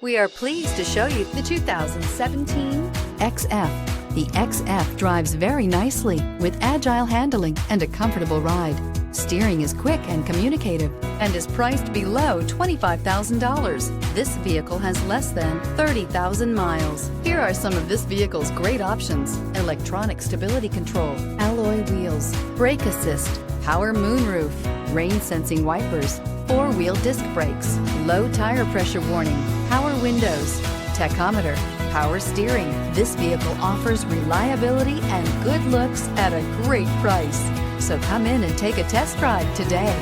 We are pleased to show you the 2017 XF. The XF drives very nicely with agile handling and a comfortable ride. Steering is quick and communicative and is priced below $25,000. This vehicle has less than 30,000 miles. Here are some of this vehicle's great options: electronic stability control, alloy wheels, brake assist, power moonroof, rain sensing wipers, four-wheel disc brakes, low tire pressure warning, power windows, tachometer, power steering. This vehicle offers reliability and good looks at a great price. So come in and take a test drive today.